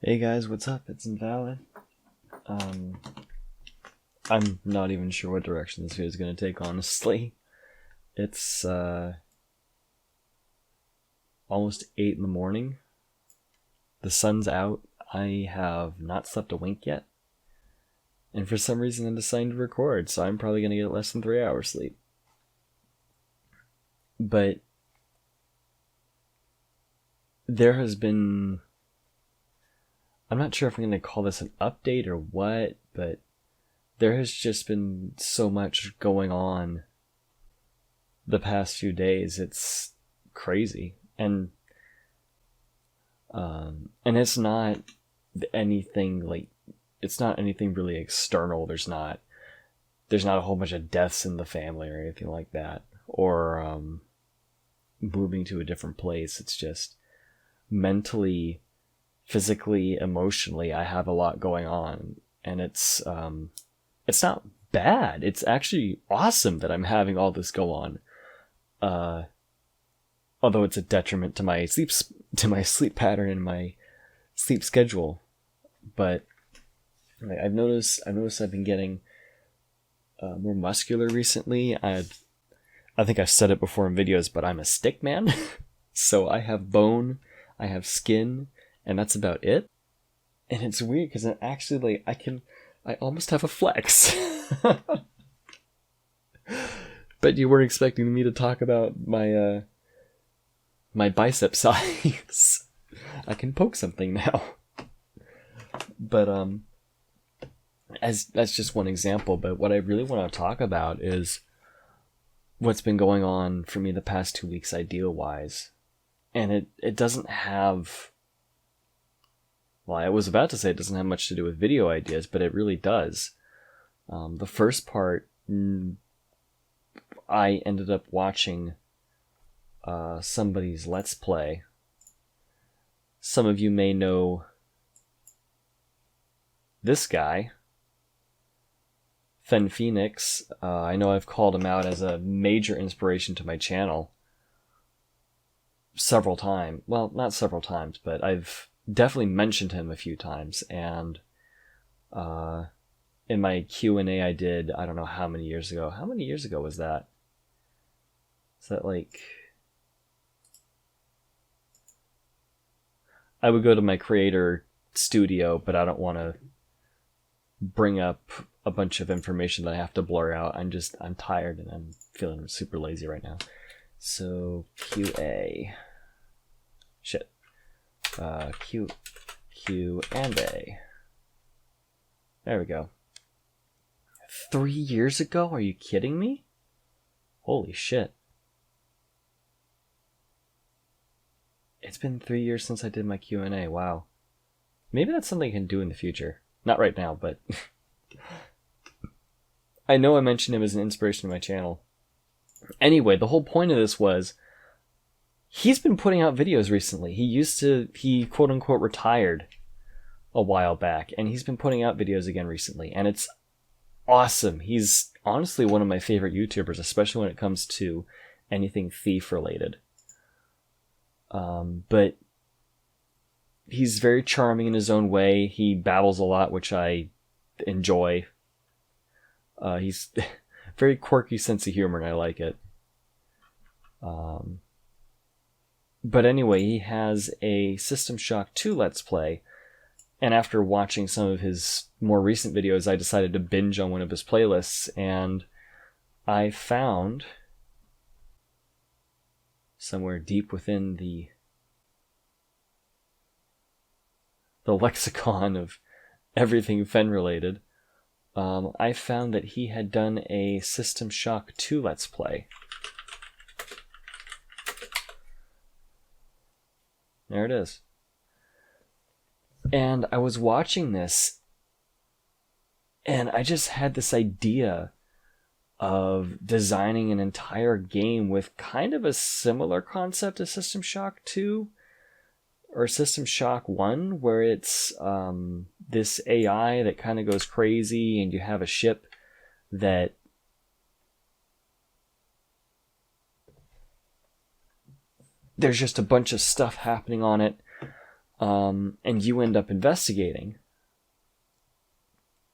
Hey guys, what's up? It's Invalid. Um, I'm not even sure what direction this video is going to take, honestly. It's almost 8 in the morning. The sun's out. I have not slept a wink yet. And for some reason, I'm deciding to record, so I'm probably going to get less than 3 hours sleep. But there has been... I'm not sure if I'm going to call this an update or what, but there has just been so much going on the past few days. It's crazy. And it's not anything like, it's not anything really external. There's not a whole bunch of deaths in the family or anything like that, or moving to a different place. It's just mentally, physically, emotionally, I have a lot going on, and it's not bad. It's actually awesome that I'm having all this go on. Although it's a detriment to my sleep pattern and my sleep schedule. But I've noticed I've been getting more muscular recently. I think I've said it before in videos, but I'm a stick man. So I have bone, I have skin, and that's about it. And it's weird because I'm actually I almost have a flex. But you weren't expecting me to talk about my my bicep size. I can poke something now. But as that's just one example, but what I really want to talk about is what's been going on for me the past 2 weeks idea wise. And it doesn't have, well, I was about to say it doesn't have much to do with video ideas, but it really does. The first part, I ended up watching somebody's Let's Play. Some of you may know this guy, Fen Phoenix. I know I've called him out as a major inspiration to my channel several times. Well, not several times, but I've definitely mentioned him a few times. And in my Q&A I did, I don't know how many years ago. How many years ago was that? Is that like... I would go to my creator studio, but I don't want to bring up a bunch of information that I have to blur out. I'm tired and I'm feeling super lazy right now. So QA. Shit. Q and A. There we go. 3 years ago? Are you kidding me? Holy shit. It's been 3 years since I did my Q&A. Wow. Maybe that's something I can do in the future. Not right now, but... I know I mentioned him as an inspiration to my channel. Anyway, the whole point of this was... he's been putting out videos recently. He quote-unquote retired a while back, and he's been putting out videos again recently, and it's awesome. He's honestly one of my favorite YouTubers, especially when it comes to anything thief-related. But he's very charming in his own way. He babbles a lot, which I enjoy. He's very quirky sense of humor, and I like it. But anyway, he has a System Shock 2 Let's Play, and after watching some of his more recent videos, I decided to binge on one of his playlists, and I found somewhere deep within the lexicon of everything Fen related, I found that he had done a System Shock 2 Let's Play. There it is. And I was watching this, and I just had this idea of designing an entire game with kind of a similar concept to System Shock 2 or System Shock 1, where it's this AI that kind of goes crazy, and you have a ship that there's just a bunch of stuff happening on it. and you end up investigating.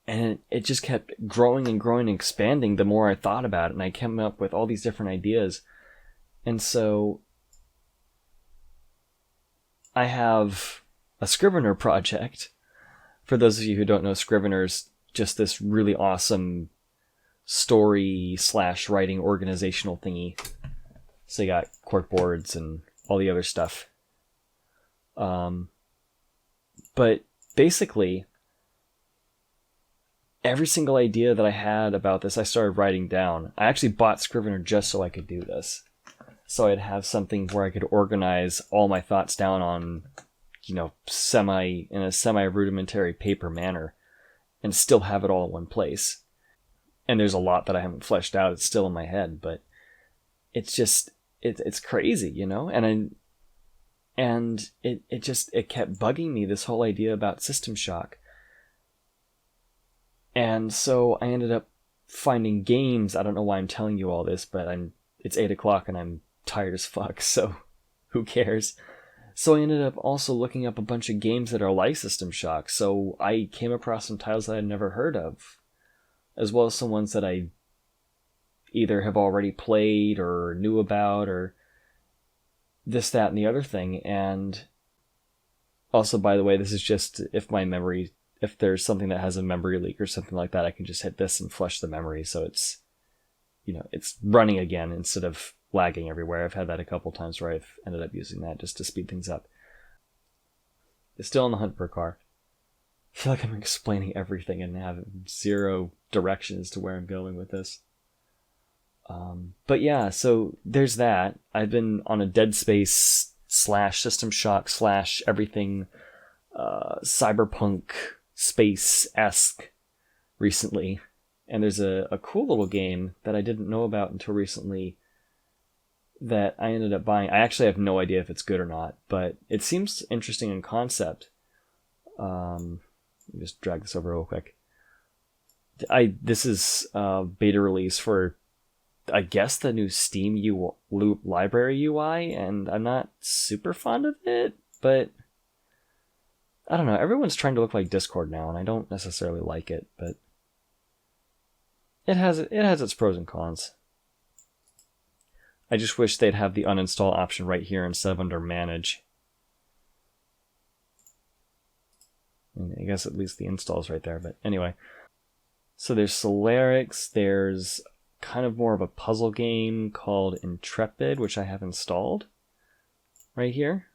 And it just kept growing and growing and expanding the more I thought about it. And I came up with all these different ideas. And so I have a Scrivener project. For those of you who don't know, Scrivener's just this really awesome story/writing organizational thingy. So you got corkboards and all the other stuff. But basically, every single idea that I had about this, I started writing down. I actually bought Scrivener just so I could do this. So I'd have something where I could organize all my thoughts down on, in a semi-rudimentary paper manner and still have it all in one place. And there's a lot that I haven't fleshed out. It's still in my head, but it's just, it's crazy, And it kept bugging me, this whole idea about System Shock. And so I ended up finding games. I don't know why I'm telling you all this, but it's 8 o'clock and I'm tired as fuck, so who cares? So I ended up also looking up a bunch of games that are like System Shock. So I came across some titles that I'd never heard of, as well as some ones that I either have already played or knew about or this, that, and the other thing. And also, by the way, this is just if there's something that has a memory leak or something like that, I can just hit this and flush the memory. So it's, it's running again instead of lagging everywhere. I've had that a couple times where I've ended up using that just to speed things up. It's still on the hunt for a car. I feel like I'm explaining everything and have zero direction as to where I'm going with this. But yeah, so there's that. I've been on a Dead Space / System Shock / everything cyberpunk space-esque recently. And there's a cool little game that I didn't know about until recently that I ended up buying. I actually have no idea if it's good or not, but it seems interesting in concept. Let me just drag this over real quick. This is beta release for, I guess, the new Steam Loop library UI, and I'm not super fond of it, but I don't know. Everyone's trying to look like Discord now, and I don't necessarily like it, but it has its pros and cons. I just wish they'd have the uninstall option right here instead of under manage. I guess at least the install's right there, but anyway. So there's Solarix, there's kind of more of a puzzle game called Intrepid, which I have installed right here.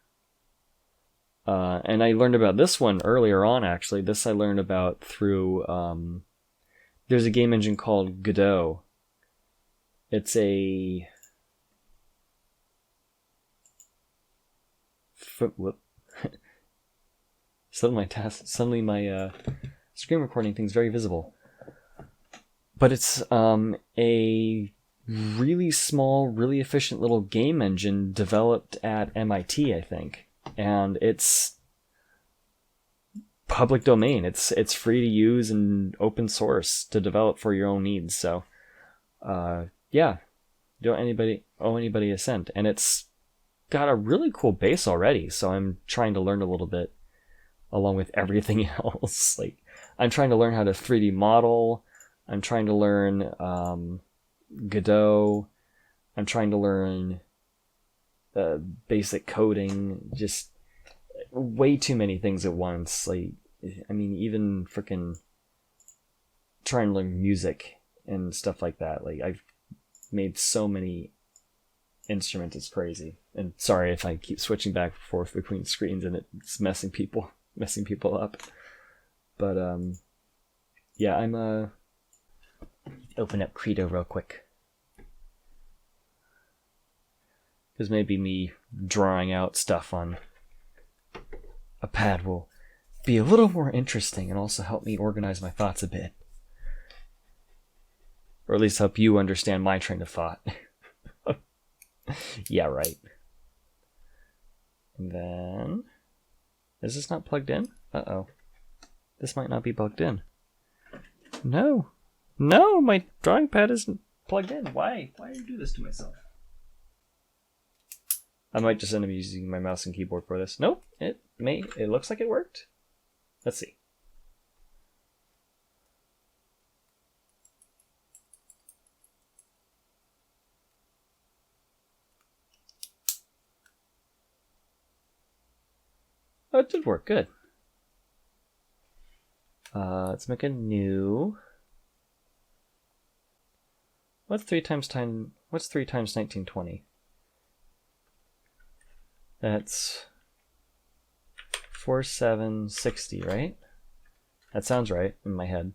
And I learned about this one earlier on, actually. This I learned about through, there's a game engine called Godot. It's a... Whoop. Suddenly my screen recording thing's very visible. But it's a really small, really efficient little game engine developed at MIT, I think. And it's public domain. It's free to use and open source to develop for your own needs. So, yeah, don't owe anybody a cent. And it's got a really cool base already. So I'm trying to learn a little bit along with everything else. Like, I'm trying to learn how to 3D model. I'm trying to learn Godot. I'm trying to learn basic coding. Just way too many things at once. Like, I mean, even freaking trying to learn music and stuff like that. Like, I've made so many instruments, it's crazy. And sorry if I keep switching back and forth between screens and it's messing people up. But yeah, I'm open up Credo real quick, because maybe me drawing out stuff on a pad will be a little more interesting and also help me organize my thoughts a bit, or at least help you understand my train of thought. Yeah, right. And then, is this not plugged in? Uh-oh. This might not be plugged in. No, my drawing pad isn't plugged in. Why do you do this to myself? I might just end up using my mouse and keyboard for this. Nope, it looks like it worked. Let's see. Oh, it did work, good. Let's make a new. What's 3 times 1920? That's 4760, right? That sounds right in my head.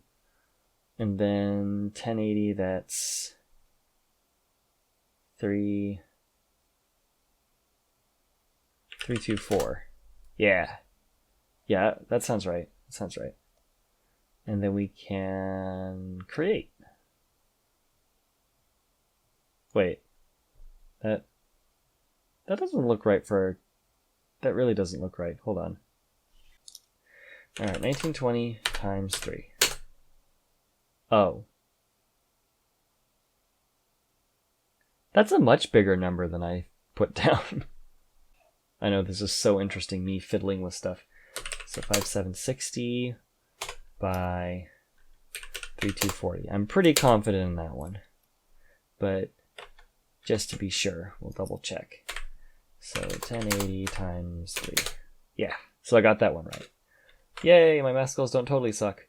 And then 1080, that's 324. Yeah. Yeah, that sounds right. That sounds right. And then we can create. Wait. That doesn't look right for... That really doesn't look right. Hold on. Alright, 1920 times 3. Oh. That's a much bigger number than I put down. I know this is so interesting, me fiddling with stuff. So 5760 by 3240. I'm pretty confident in that one. But just to be sure, we'll double check. So 1080 times 3. Yeah, so I got that one right. Yay, my math skills don't totally suck.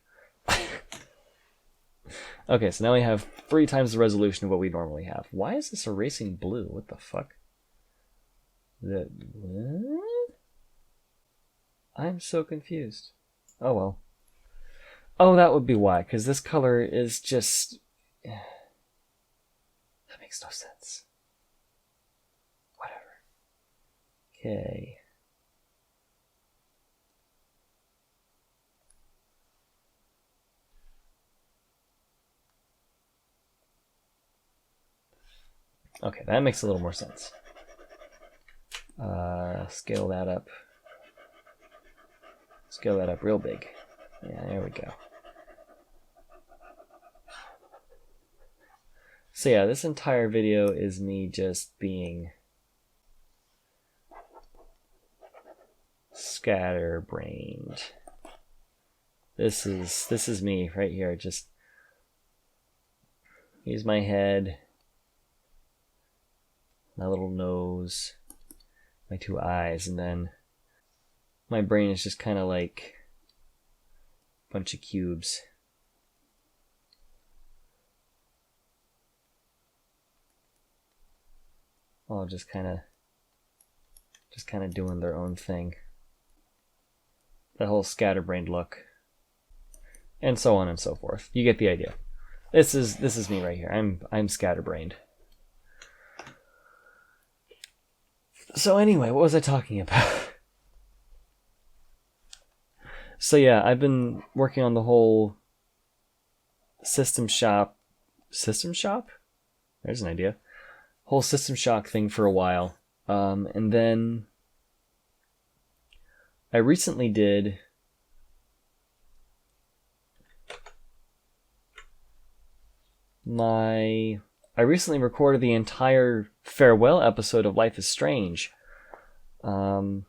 Okay, so now we have 3 times the resolution of what we normally have. Why is this erasing blue? What the fuck? What? I'm so confused. Oh well. Oh, that would be why, because this color is just... That makes no sense. Whatever. Okay. Okay, that makes a little more sense. Scale that up. Scale that up real big. Yeah, there we go. So yeah, this entire video is me just being scatterbrained. This is me right here. Just use my head, my little nose, my 2 eyes, and then my brain is just kind of like a bunch of cubes. All just kind of doing their own thing. The whole scatterbrained look, and so on and so forth. You get the idea. This is me right here. I'm scatterbrained. So anyway, what was I talking about? So yeah, I've been working on the whole System Shock? There's an idea. Whole System Shock thing for a while. And then I recently did I recently recorded the entire farewell episode of Life is Strange. I'm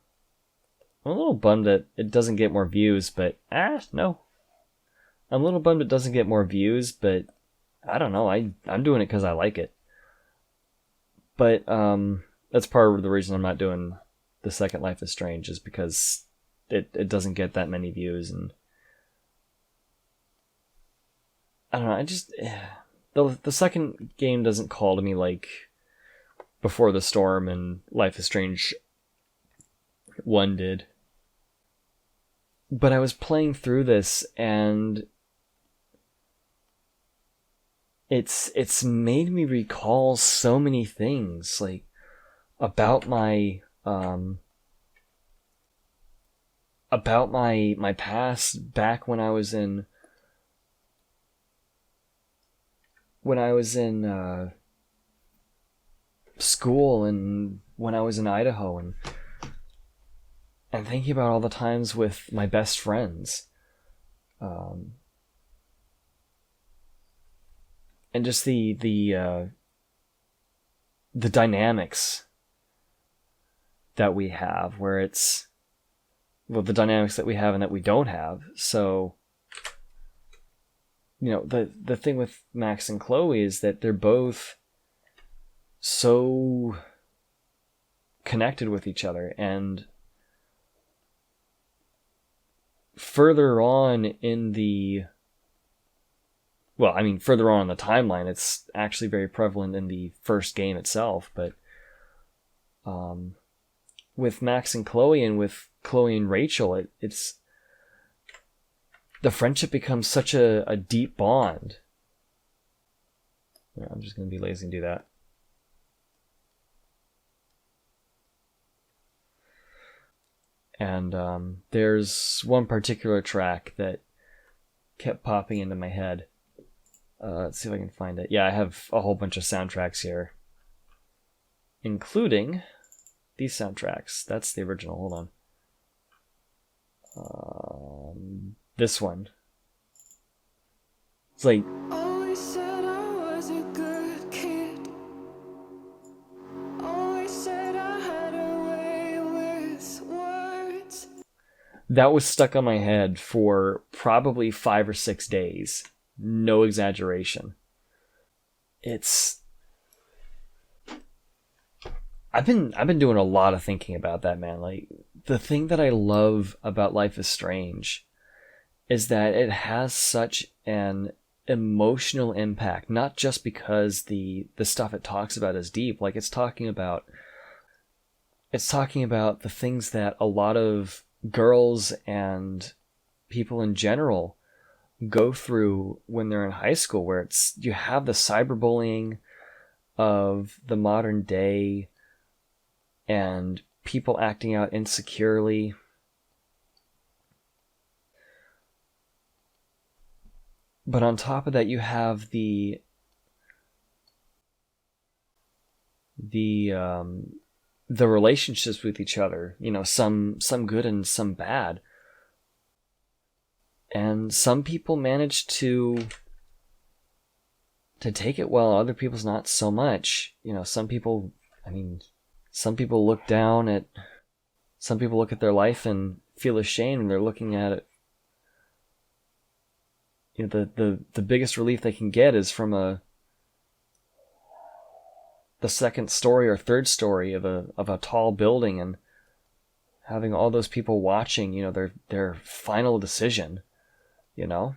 a little bummed that it doesn't get more views, but no. I'm a little bummed it doesn't get more views, but I don't know. I'm doing it because I like it. But that's part of the reason I'm not doing the second Life is Strange, is because it doesn't get that many views, and I don't know. I just the second game doesn't call to me like Before the Storm and Life is Strange 1 did. But I was playing through this, and it's made me recall so many things, like about my past back when I was in school, and when I was in Idaho, and thinking about all the times with my best friends, and just the dynamics that we have, where it's, well, the dynamics that we have and that we don't have. So, you know, the thing with Max and Chloe is that they're both so connected with each other, and further on in the, well, I mean, further on in the timeline, it's actually very prevalent in the first game itself, but with Max and Chloe and with Chloe and Rachel, it's the friendship becomes such a deep bond. Yeah, I'm just going to be lazy and do that. And there's one particular track that kept popping into my head. Let's see if I can find it. Yeah, I have a whole bunch of soundtracks here, including these soundtracks. That's the original. Hold on. This one. It's like, always said I was a good kid. Always said I had a way with words. that was stuck on my head for probably 5 or 6 days. No exaggeration. I've been doing a lot of thinking about that, man. Like, the thing that I love about Life is Strange is that it has such an emotional impact, not just because the stuff it talks about is deep. Like, it's talking about the things that a lot of girls and people in general go through when they're in high school, where you have the cyberbullying of the modern day and people acting out insecurely. But on top of that, you have the relationships with each other, you know, some good and some bad. And some people manage to take it well, other people's not so much. You know, some people look at their life and feel ashamed, and they're looking at it. You know, the biggest relief they can get is from the second story or third story of a tall building, and having all those people watching, you know, their final decision, you know,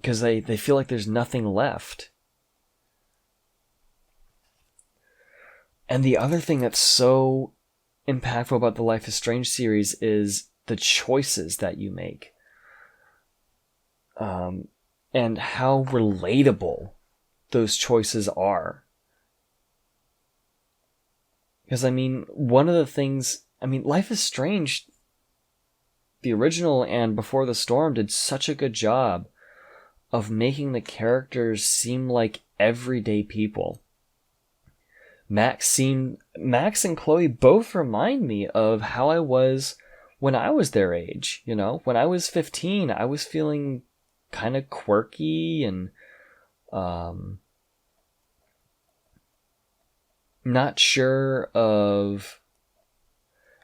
because they feel like there's nothing left. And the other thing that's so impactful about the Life is Strange series is the choices that you make. And how relatable those choices are. Because, I mean, one of the things... I mean, Life is Strange, the original and Before the Storm, did such a good job of making the characters seem like everyday people. Max and Chloe both remind me of how I was when I was their age. You know, when I was 15, I was feeling kind of quirky and not sure of...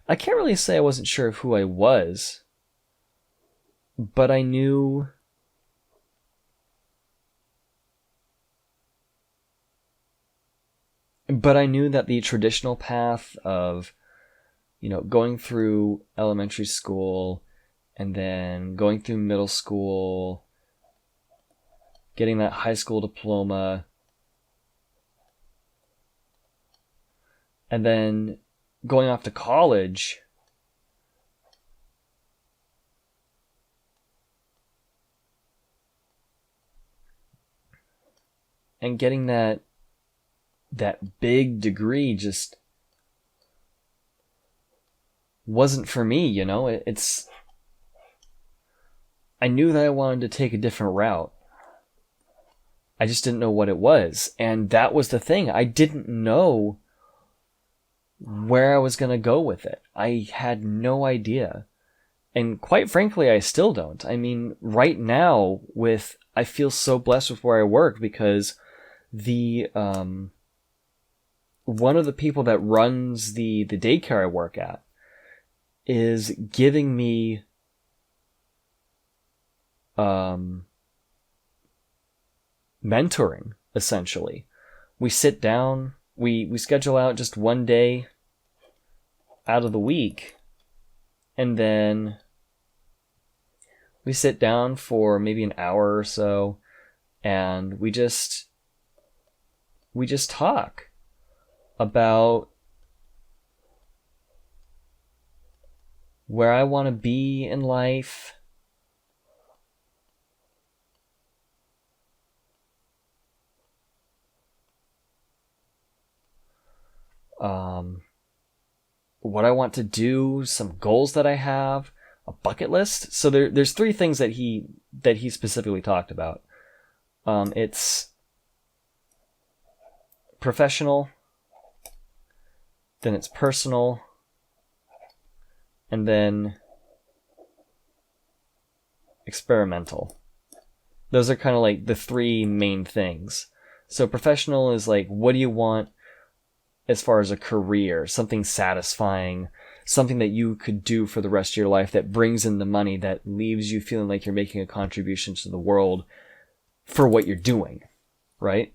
I can't really say I wasn't sure of who I was, but I knew... that the traditional path of, you know, going through elementary school and then going through middle school, getting that high school diploma, and then going off to college, and getting that big degree just wasn't for me, you know. I knew that I wanted to take a different route. I just didn't know what it was. And that was the thing. I didn't know where I was going to go with it. I had no idea. And quite frankly, I still don't. I mean, right now, I feel so blessed with where I work, because the one of the people that runs the daycare I work at is giving me mentoring, essentially. We sit down, we schedule out just one day out of the week, and then we sit down for maybe an hour or so, and we just talk about where I want to be in life, what I want to do, some goals that I have, a bucket list. So there's three things that he specifically talked about. It's professional, then it's personal, and then experimental. Those are kind of like the three main things. So professional is like, what do you want as far as a career, something satisfying, something that you could do for the rest of your life that brings in the money, that leaves you feeling like you're making a contribution to the world for what you're doing, right?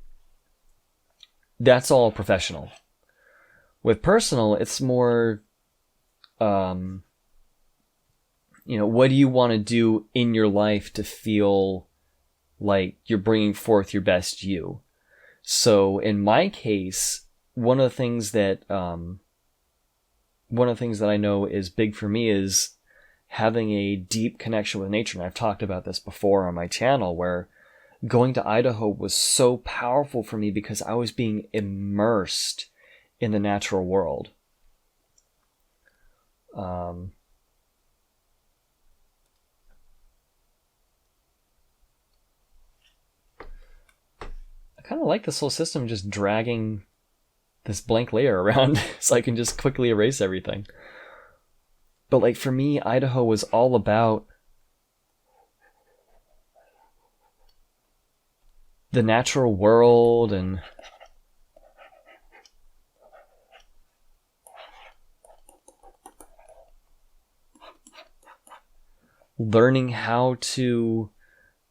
That's all professional. With personal, it's more, what do you want to do in your life to feel like you're bringing forth your best you? So in my case, one of the things that I know is big for me is having a deep connection with nature. And I've talked about this before on my channel, where going to Idaho was so powerful for me because I was being immersed in the natural world. I kind of like this whole system just dragging this blank layer around so I can just quickly erase everything. But like for me, Idaho was all about the natural world and learning how to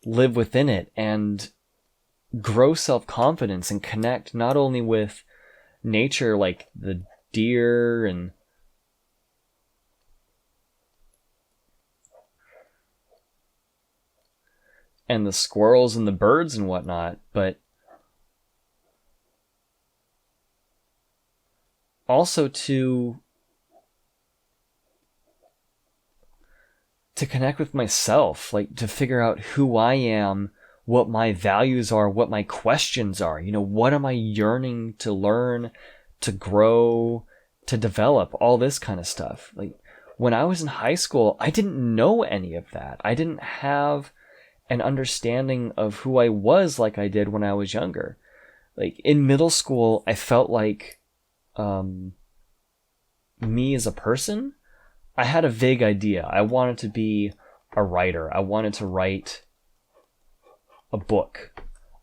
live within it and grow self-confidence and connect not only with nature, like the deer and the squirrels and the birds and whatnot, but also to connect with myself, like to figure out who I am, what my values are, what my questions are. What am I yearning to learn, to grow, to develop, all this kind of stuff. Like when I was in high school, I didn't know any of that. I didn't have an understanding of who I was like I did when I was younger. Like in middle school, I felt like me as a person, I had a vague idea. I wanted to be a writer. I wanted to write a book.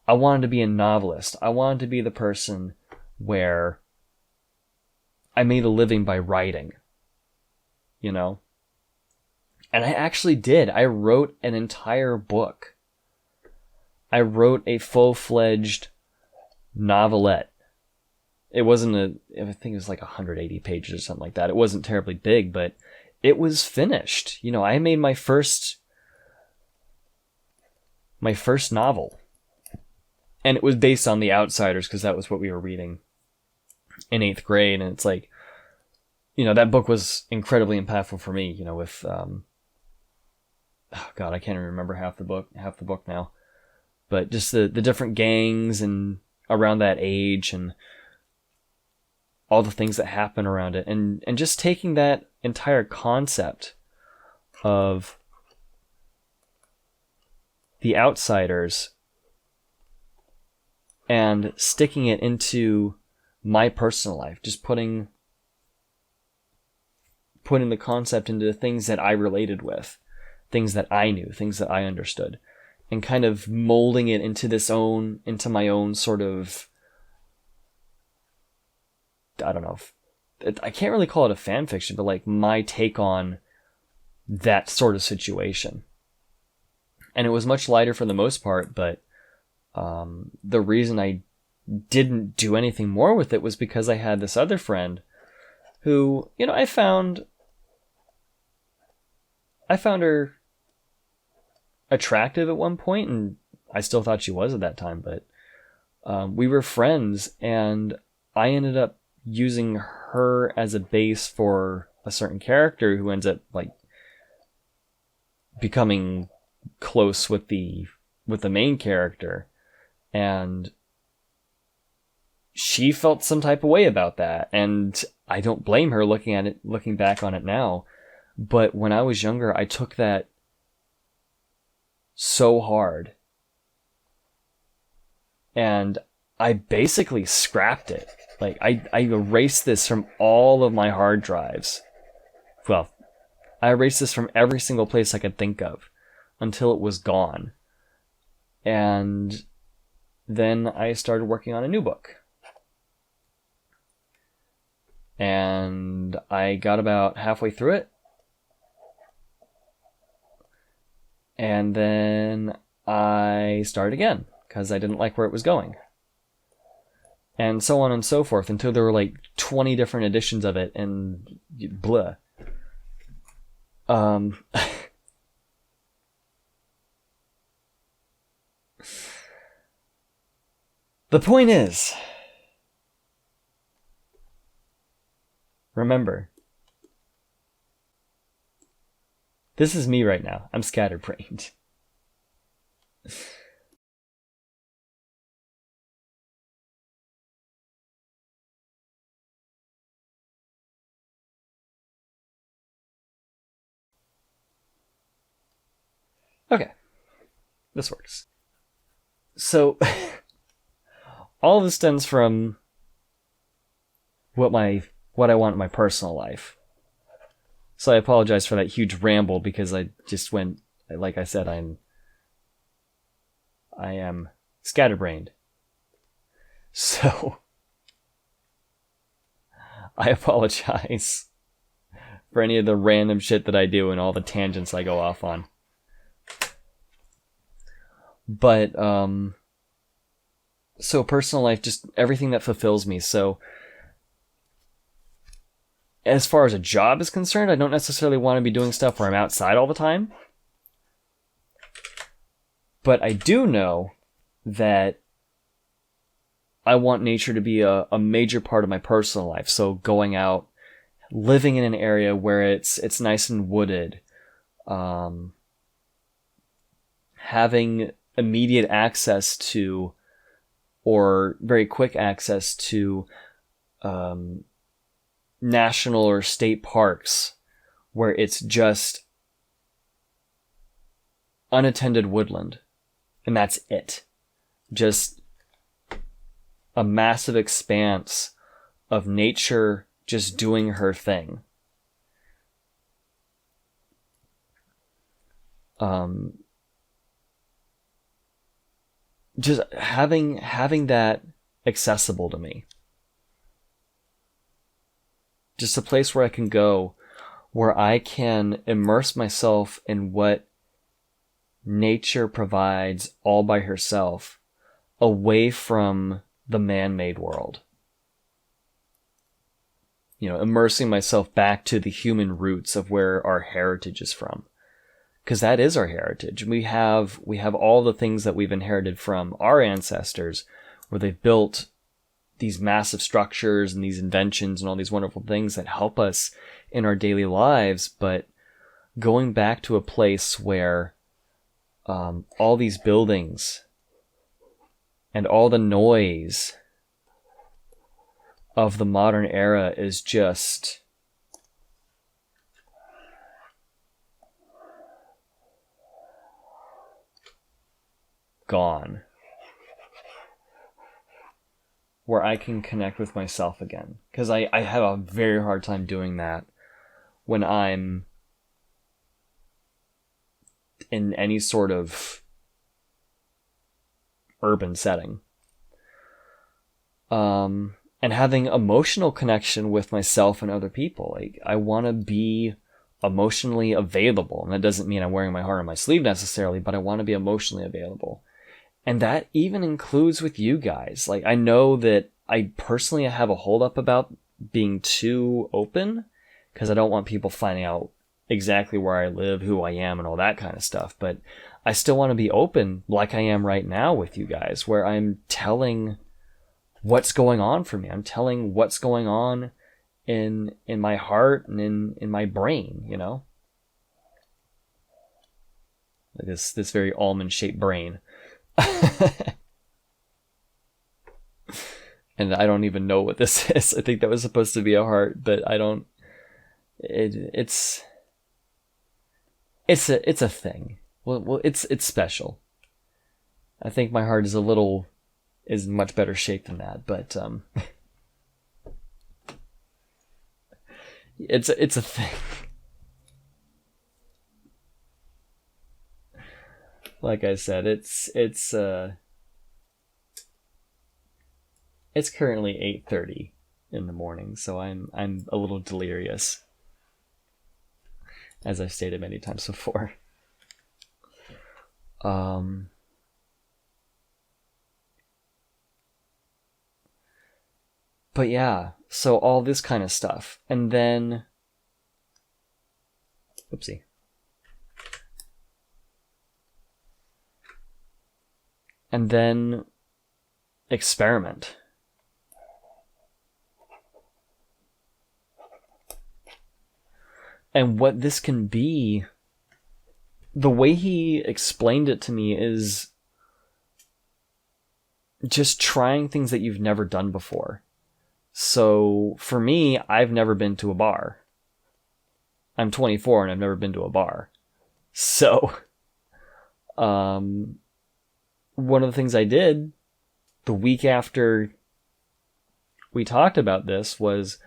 I wanted to be a novelist. I wanted to be the person where I made a living by writing, And I actually did. I wrote an entire book. I wrote a full-fledged novelette. It wasn't I think it was like 180 pages or something like that. It wasn't terribly big, but it was finished. I made my first novel. And it was based on The Outsiders because that was what we were reading in 8th grade. And it's like, that book was incredibly impactful for me, with, oh God, I can't even remember half the book now. But just the different gangs and around that age and all the things that happen around it. And just taking that entire concept of The Outsiders and sticking it into my personal life, just putting the concept into things that I related with, things that I knew, things that I understood, and kind of molding it into my own sort of I don't know, I can't really call it a fan fiction, but like my take on that sort of situation. And it was much lighter for the most part, but the reason I didn't do anything more with it was because I had this other friend who, you know, I found her attractive at one point, and I still thought she was at that time, but we were friends, and I ended up using her as a base for a certain character who ends up like becoming close with the main character, and she felt some type of way about that, and I don't blame her looking back on it now. But when I was younger, I took that so hard, and I basically scrapped it. Like I erased this from all of my hard drives. Well, I erased this from every single place I could think of until it was gone. And then I started working on a new book. And I got about halfway through it. And then I started again because I didn't like where it was going. And so on and so forth until there were like 20 different editions of it, and blah. The point is, remember, this is me right now. I'm scatterbrained. Okay, this works. So, all of this stems from what I want in my personal life. So I apologize for that huge ramble because I just went, like I said, I am scatterbrained. So, I apologize for any of the random shit that I do and all the tangents I go off on. But, so personal life, just everything that fulfills me. So, as far as a job is concerned, I don't necessarily want to be doing stuff where I'm outside all the time. But I do know that I want nature to be a major part of my personal life. So going out, living in an area where it's nice and wooded, having immediate access to, or very quick access to, national or state parks where it's just unattended woodland, and that's it. Just a massive expanse of nature just doing her thing. Just having that accessible to me. Just a place where I can go, where I can immerse myself in what nature provides all by herself, away from the man-made world. You know, immersing myself back to the human roots of where our heritage is from. Because that is our heritage. We have all the things that we've inherited from our ancestors, where they've built these massive structures and these inventions and all these wonderful things that help us in our daily lives. But going back to a place where all these buildings and all the noise of the modern era is just gone. Where I can connect with myself again. Because I have a very hard time doing that when I'm in any sort of urban setting. And and having emotional connection with myself and other people. Like, I want to be emotionally available. And that doesn't mean I'm wearing my heart on my sleeve necessarily, but I want to be emotionally available. And that even includes with you guys. Like, I know that I personally have a hold up about being too open because I don't want people finding out exactly where I live, who I am, and all that kind of stuff. But I still want to be open like I am right now with you guys, where I'm telling what's going on for me. I'm telling what's going on in my heart and in my brain, you know? This very almond-shaped brain. And I don't even know what this is. I think that was supposed to be a heart, but I don't. It's a thing. Well, it's special. I think my heart is much better shaped than that, but it's a thing. Like I said, it's currently 8:30 in the morning, so I'm a little delirious, as I've stated many times before. But yeah, so all this kind of stuff, and then, oopsie. And then experiment. And what this can be, the way he explained it to me is just trying things that you've never done before. So for me, I've never been to a bar. I'm 24 and I've never been to a bar. So, one of the things I did the week after we talked about this was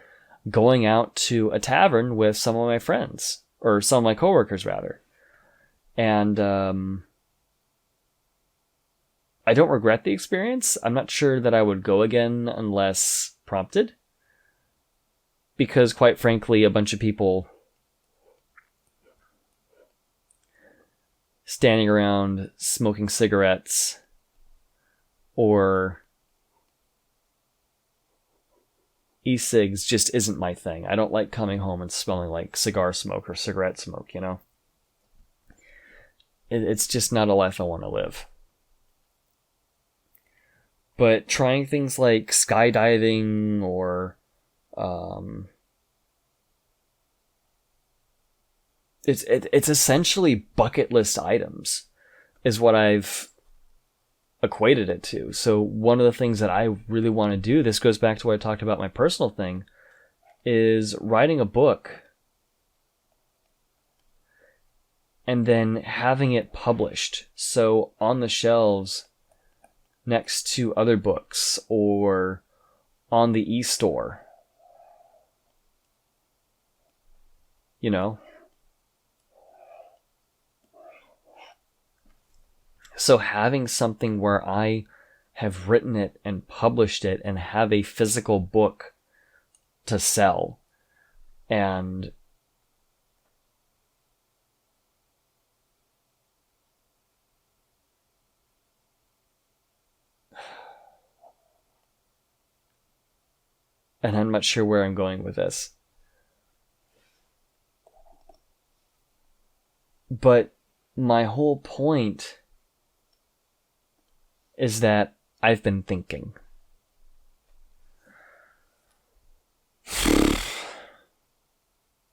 going out to a tavern with some of my friends, or some of my coworkers rather. And I don't regret the experience. I'm not sure that I would go again unless prompted, because quite frankly, a bunch of people standing around smoking cigarettes or e-cigs just isn't my thing. I don't like coming home and smelling like cigar smoke or cigarette smoke, you know? It's just not a life I want to live. But trying things like skydiving or it's essentially bucket list items is what I've equated it to. So one of the things that I really want to do, this goes back to what I talked about my personal thing, is writing a book and then having it published. So on the shelves next to other books or on the e-store. You know? So having something where I have written it and published it and have a physical book to sell, and I'm not sure where I'm going with this. But my whole point is that I've been thinking.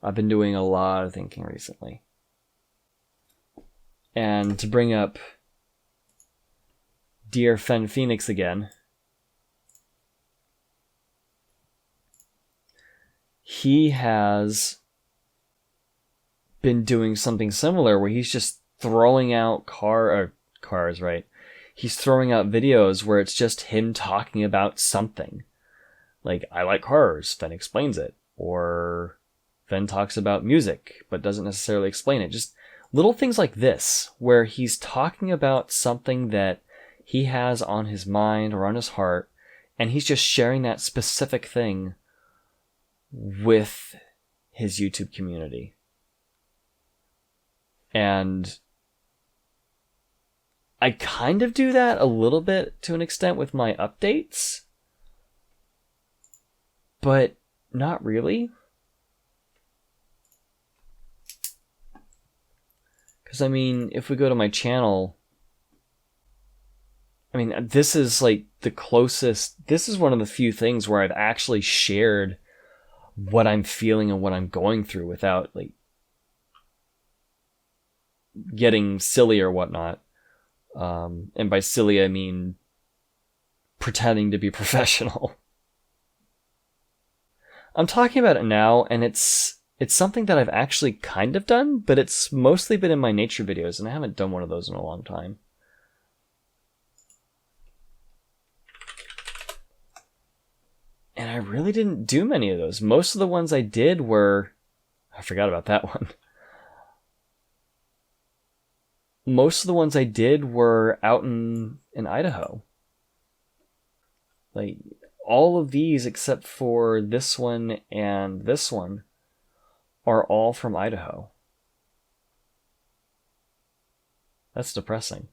I've been doing a lot of thinking recently. And to bring up Dear Fen Phoenix again, he has been doing something similar where he's just throwing out cars, right? He's throwing out videos where it's just him talking about something. Like, I like cars, Fen explains it. Or Fen talks about music, but doesn't necessarily explain it. Just little things like this, where he's talking about something that he has on his mind or on his heart, And he's just sharing that specific thing with his YouTube community. And I kind of do that a little bit to an extent with my updates, but not really. Because, I mean, if we go to my channel, I mean, this is like the closest, this is one of the few things where I've actually shared what I'm feeling and what I'm going through without like getting silly or whatnot. And by silly, I mean pretending to be professional. I'm talking about it now, and it's something that I've actually kind of done, but it's mostly been in my nature videos, and I haven't done one of those in a long time. And I really didn't do many of those. Most of the ones I did were... I forgot about that one. Most of the ones I did were out in Idaho. Like, all of these except for this one and this one are all from Idaho. That's depressing.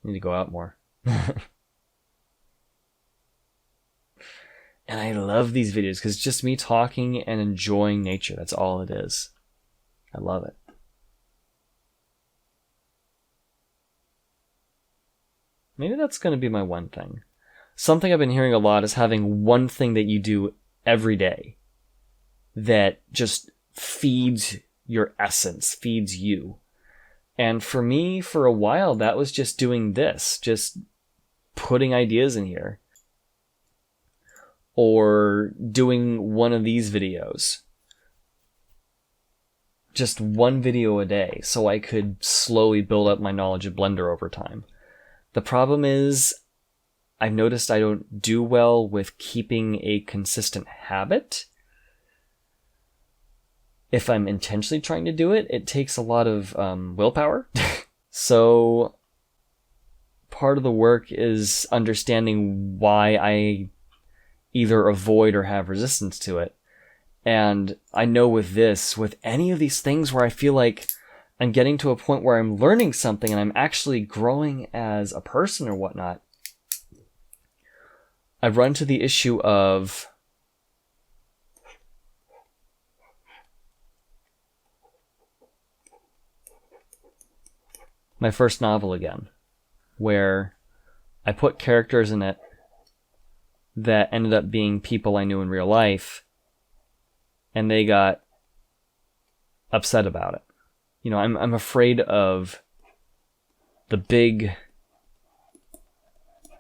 Need to go out more. And I love these videos because it's just me talking and enjoying nature. That's all it is. I love it. Maybe that's going to be my one thing. Something I've been hearing a lot is having one thing that you do every day that just feeds your essence, feeds you. And for me, for a while, that was just doing this, just putting ideas in here. Or doing one of these videos. Just one video a day, so I could slowly build up my knowledge of Blender over time. The problem is, I've noticed I don't do well with keeping a consistent habit. If I'm intentionally trying to do it, it takes a lot of willpower. So, part of the work is understanding why I either avoid or have resistance to it. And I know with this, with any of these things where I feel like I'm getting to a point where I'm learning something and I'm actually growing as a person or whatnot, I've run to the issue of my first novel again, where I put characters in it that ended up being people I knew in real life, and they got upset about it. You know, I'm afraid of the big,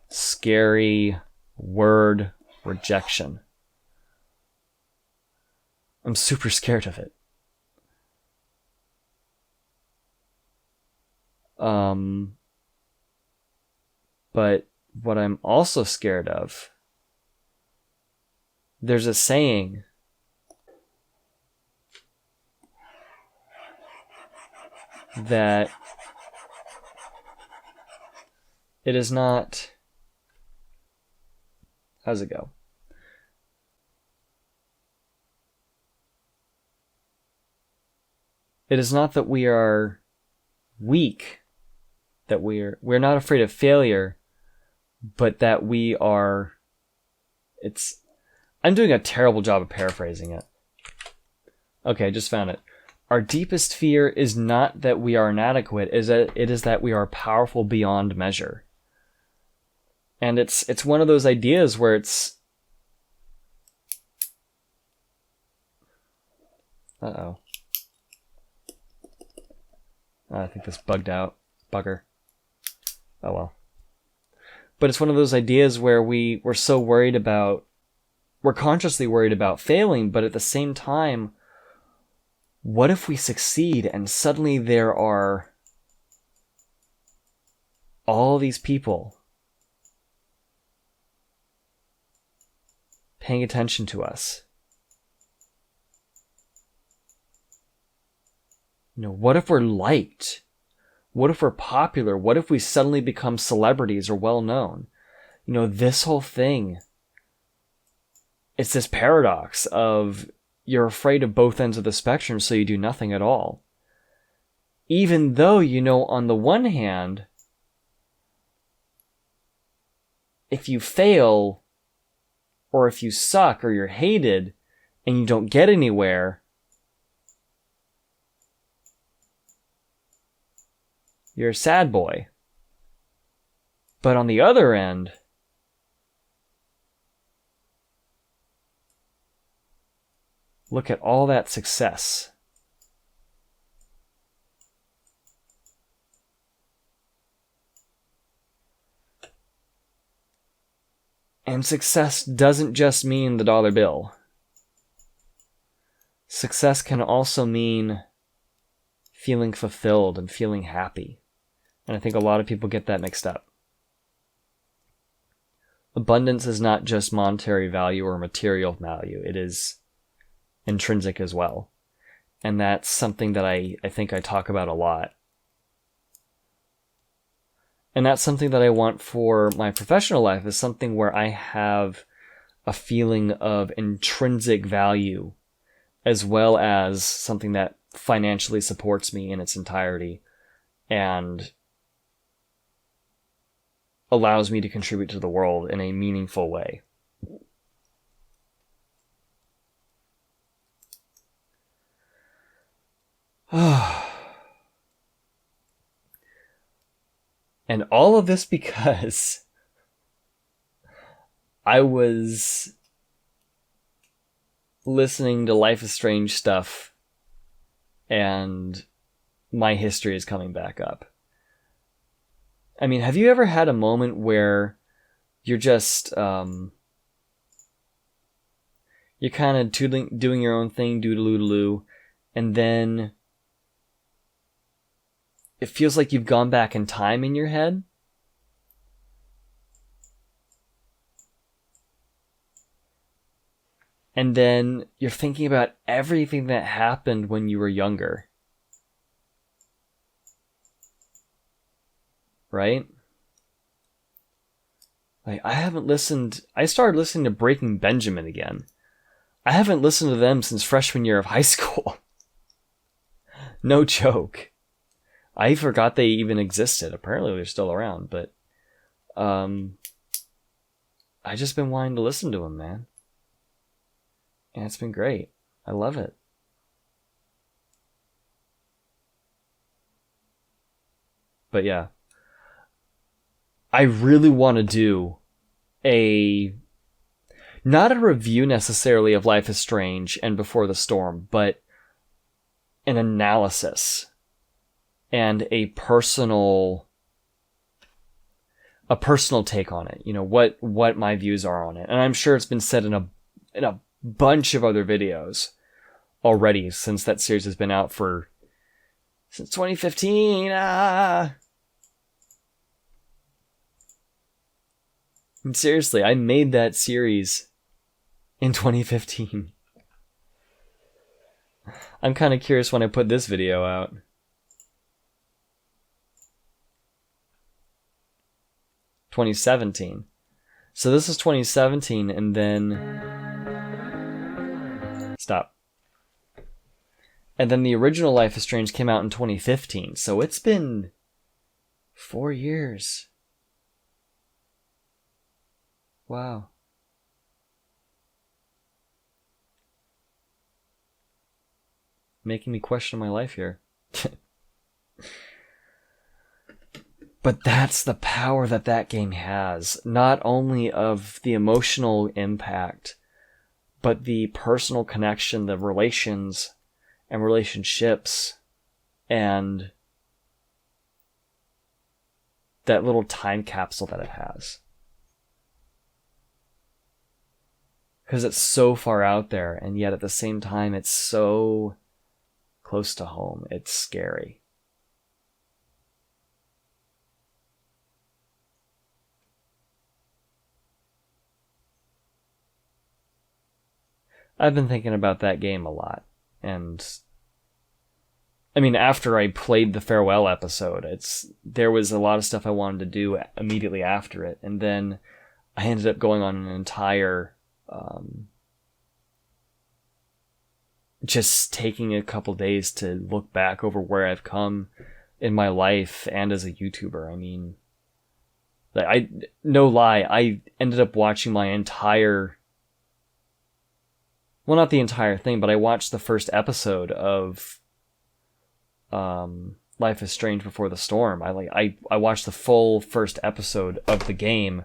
scary word rejection. I'm super scared of it. But what I'm also scared of, there's a saying that it is not... How's it go? It is not that we are weak, that we're not afraid of failure, but that we are... I'm doing a terrible job of paraphrasing it. Okay, I just found it. Our deepest fear is not that we are inadequate, it is that we are powerful beyond measure. And it's one of those ideas where it's... Uh-oh. I think this bugged out. Bugger. Oh well. But it's one of those ideas where we're so worried about... We're consciously worried about failing, but at the same time, what if we succeed and suddenly there are all these people paying attention to us? You know, what if we're liked? What if we're popular? What if we suddenly become celebrities or well known? This whole thing, it's this paradox of you're afraid of both ends of the spectrum, so you do nothing at all. Even though, on the one hand, if you fail, or if you suck, or you're hated, and you don't get anywhere, you're a sad boy. But on the other end, look at all that success. And success doesn't just mean the dollar bill. Success can also mean feeling fulfilled and feeling happy. And I think a lot of people get that mixed up. Abundance is not just monetary value or material value. It is intrinsic as well. And that's something that I think I talk about a lot. And that's something that I want for my professional life, is something where I have a feeling of intrinsic value, as well as something that financially supports me in its entirety and allows me to contribute to the world in a meaningful way. And all of this because I was listening to Life is Strange stuff and my history is coming back up. I mean, have you ever had a moment where you're just, you're kind of doing your own thing, doodaloo, and then it feels like you've gone back in time in your head? And then you're thinking about everything that happened when you were younger. Right? Like, I started listening to Breaking Benjamin again. I haven't listened to them since freshman year of high school. No joke. I forgot they even existed. Apparently they're still around, but I just been wanting to listen to them, man. And it's been great. I love it. But yeah. I really want to do not a review necessarily of Life is Strange and Before the Storm, but an analysis and a personal take on it. What my views are on it. And I'm sure it's been said in a bunch of other videos already, since that series has been out since 2015. And seriously, I made that series in 2015. I'm kind of curious when I put this video out. (2017). So this is 2017, and then... Stop. And then the original Life is Strange came out in 2015, so it's been 4 years. Wow. Making me question my life here. But that's the power that game has. Not only of the emotional impact, but the personal connection, the relations and relationships, and that little time capsule that it has. Because it's so far out there, and yet at the same time, it's so close to home. It's scary. I've been thinking about that game a lot, and I mean, after I played the farewell episode, there was a lot of stuff I wanted to do immediately after it, and then I ended up going on an entire, just taking a couple days to look back over where I've come in my life and as a YouTuber. I mean, no lie, I ended up watching my entire, well, not the entire thing, but I watched the first episode of Life is Strange Before the Storm. I watched the full first episode of the game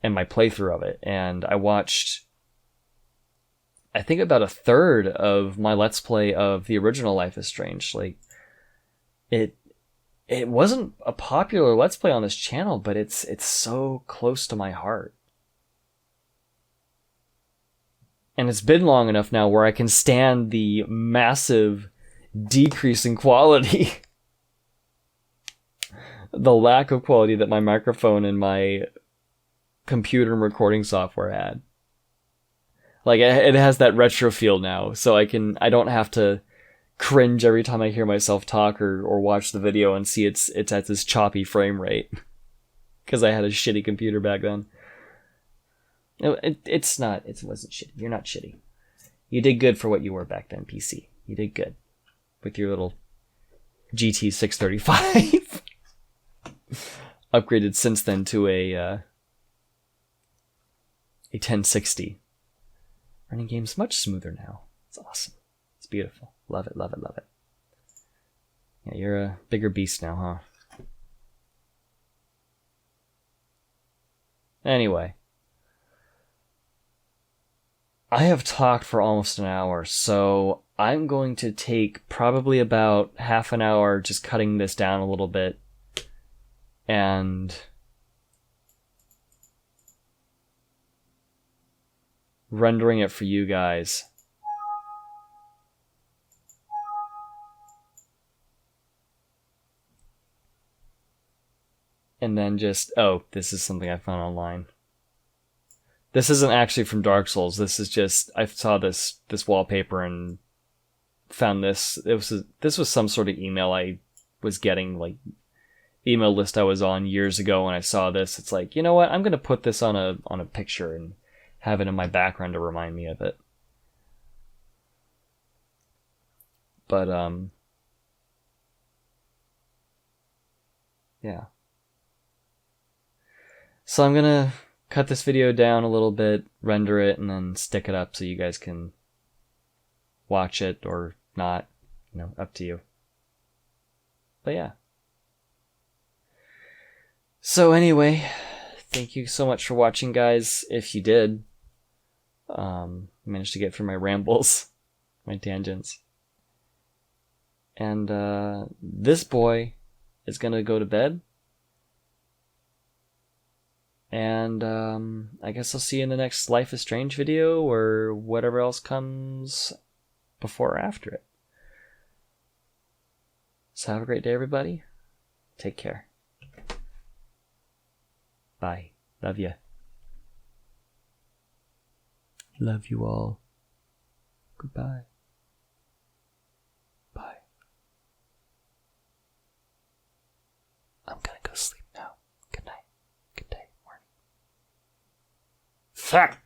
and my playthrough of it, and I watched, I think, about a third of my Let's Play of the original Life is Strange. Like, it wasn't a popular Let's Play on this channel, but it's so close to my heart. And it's been long enough now where I can stand the massive decrease in quality. The lack of quality that my microphone and my computer and recording software had. Like, it has that retro feel now, so I don't have to cringe every time I hear myself talk or watch the video and see it's at this choppy frame rate. Because I had a shitty computer back then. It wasn't shitty. You're not shitty. You did good for what you were back then, PC. You did good. With your little GT 635. Upgraded since then to a 1060. Running games much smoother now. It's awesome. It's beautiful. Love it, love it, love it. Yeah, you're a bigger beast now, huh? Anyway. I have talked for almost an hour, so I'm going to take probably about half an hour just cutting this down a little bit and rendering it for you guys. And then just, oh, this is something I found online. This isn't actually from Dark Souls. This is just, I saw this wallpaper and found this. This was some sort of email I was getting, like, email list I was on years ago when I saw this. It's like, you know what? I'm going to put this on a picture and have it in my background to remind me of it. But, yeah. So I'm going to cut this video down a little bit, render it, and then stick it up so you guys can watch it or not. You know, up to you. But yeah. So anyway, thank you so much for watching, guys. If you did, managed to get through my rambles, my tangents. And this boy is gonna go to bed. And I guess I'll see you in the next Life is Strange video or whatever else comes before or after it. So have a great day, everybody. Take care. Bye. Love ya. Love you all. Goodbye. Bye. I'm gonna go sleep now. Good night. Good day. Morning. Fuck!